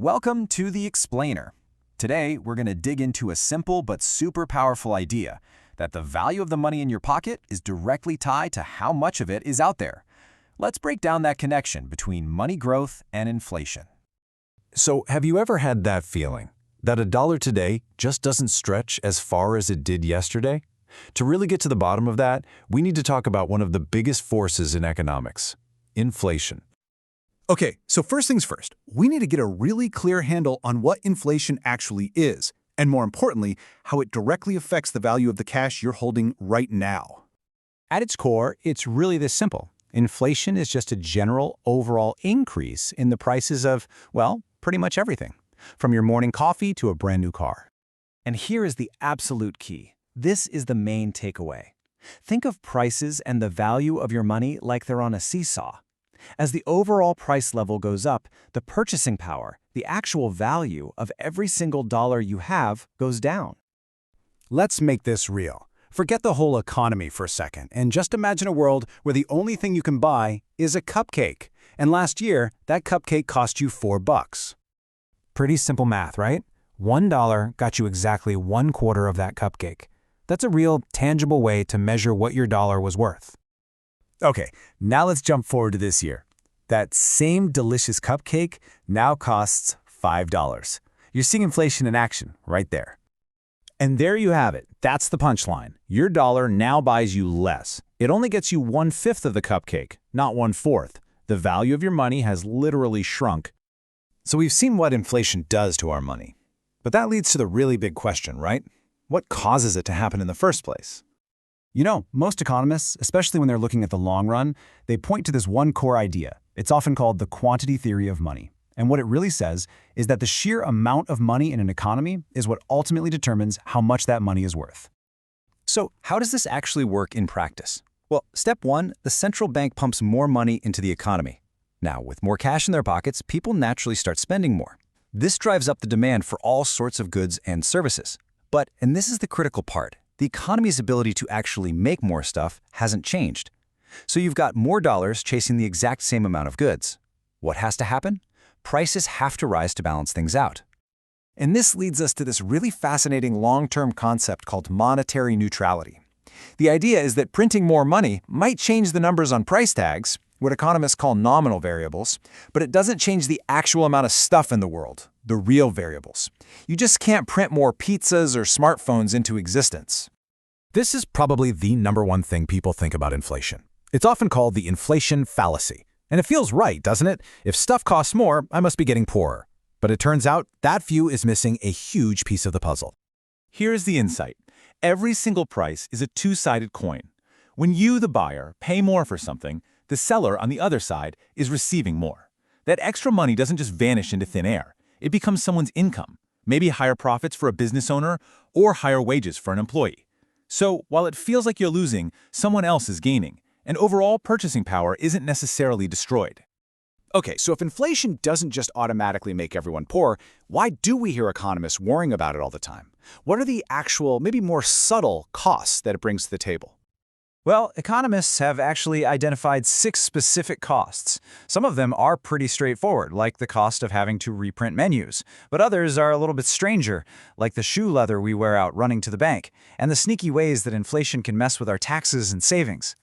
Welcome to The Explainer. Today, we're going to dig into a simple but super powerful idea that the value of the money in your pocket is directly tied to how much of it is out there. Let's break down that connection between money growth and inflation. So, have you ever had that feeling that a dollar today just doesn't stretch as far as it did yesterday? To really get to the bottom of that, we need to talk about one of the biggest forces in economics: inflation. Okay, so first things first, we need to get a really clear handle on what inflation actually is, and more importantly, how it directly affects the value of the cash you're holding right now. At its core, it's really this simple. Inflation is just a general overall increase in the prices of, well, pretty much everything, from your morning coffee to a brand new car. And here is the absolute key. This is the main takeaway. Think of prices and the value of your money like they're on a seesaw. As the overall price level goes up, the purchasing power, the actual value of every single dollar you have, goes down. Let's make this real. Forget the whole economy for a second, and just imagine a world where the only thing you can buy is a cupcake. And last year, that cupcake cost you $4. Pretty simple math, right? $1 got you exactly 1/4 of that cupcake. That's a real, tangible way to measure what your dollar was worth. Okay, now let's jump forward to this year. That same delicious cupcake now costs $5. You're seeing inflation in action right there. And there you have it. That's the punchline. Your dollar now buys you less. It only gets you 1/5 of the cupcake, not 1/4. The value of your money has literally shrunk. So we've seen what inflation does to our money. But that leads to the really big question, right? What causes it to happen in the first place? You know, most economists, especially when they're looking at the long run, they point to this one core idea. It's often called the quantity theory of money. And what it really says is that the sheer amount of money in an economy is what ultimately determines how much that money is worth. So, how does this actually work in practice? Well, step one, the central bank pumps more money into the economy. Now, with more cash in their pockets, people naturally start spending more. This drives up the demand for all sorts of goods and services. But, and this is the critical part, the economy's ability to actually make more stuff hasn't changed. So you've got more dollars chasing the exact same amount of goods. What has to happen? Prices have to rise to balance things out. And this leads us to this really fascinating long-term concept called monetary neutrality. The idea is that printing more money might change the numbers on price tags, what economists call nominal variables, but it doesn't change the actual amount of stuff in the world, the real variables. You just can't print more pizzas or smartphones into existence. This is probably the #1 thing people think about inflation. It's often called the inflation fallacy. And it feels right, doesn't it? If stuff costs more, I must be getting poorer. But it turns out that view is missing a huge piece of the puzzle. Here's the insight. Every single price is a two-sided coin. When you, the buyer, pay more for something, the seller on the other side is receiving more. That extra money doesn't just vanish into thin air. It becomes someone's income, maybe higher profits for a business owner or higher wages for an employee. So while it feels like you're losing, someone else is gaining, and overall purchasing power isn't necessarily destroyed. Okay, so if inflation doesn't just automatically make everyone poor, why do we hear economists worrying about it all the time? What are the actual, maybe more subtle costs that it brings to the table? Well, economists have actually identified 6 specific costs. Some of them are pretty straightforward, like the cost of having to reprint menus. But others are a little bit stranger, like the shoe leather we wear out running to the bank, and the sneaky ways that inflation can mess with our taxes and savings.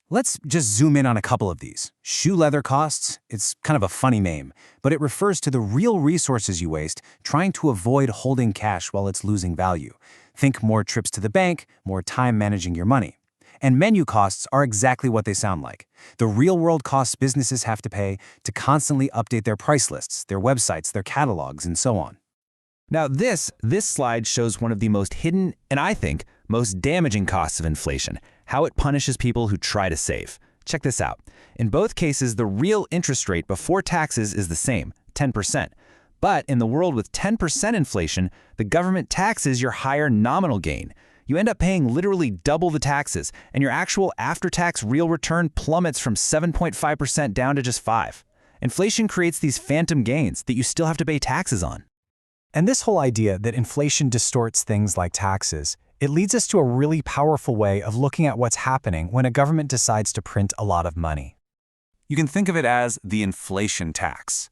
Let's just zoom in on a couple of these. Shoe leather costs, it's kind of a funny name, but it refers to the real resources you waste trying to avoid holding cash while it's losing value. Think more trips to the bank, more time managing your money. And menu costs are exactly what they sound like. The real-world costs businesses have to pay to constantly update their price lists, their websites, their catalogs, and so on. Now this slide shows one of the most hidden, and I think, most damaging costs of inflation, how it punishes people who try to save. Check this out. In both cases, the real interest rate before taxes is the same, 10%. But in the world with 10% inflation, the government taxes your higher nominal gain. You end up paying literally double the taxes, and your actual after-tax real return plummets from 7.5% down to just 5%. Inflation creates these phantom gains that you still have to pay taxes on. And this whole idea that inflation distorts things like taxes, it leads us to a really powerful way of looking at what's happening when a government decides to print a lot of money. You can think of it as the inflation tax.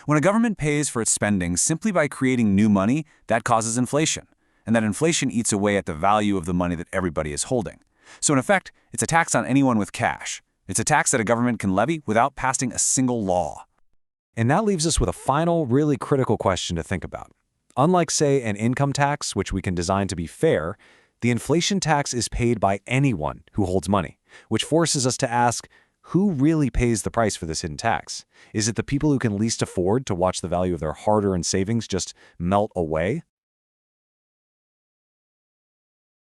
When a government pays for its spending simply by creating new money, that causes inflation. And that inflation eats away at the value of the money that everybody is holding. So in effect, it's a tax on anyone with cash. It's a tax that a government can levy without passing a single law. And that leaves us with a final, really critical question to think about. Unlike, say, an income tax, which we can design to be fair, the inflation tax is paid by anyone who holds money, which forces us to ask, who really pays the price for this hidden tax? Is it the people who can least afford to watch the value of their hard-earned savings just melt away?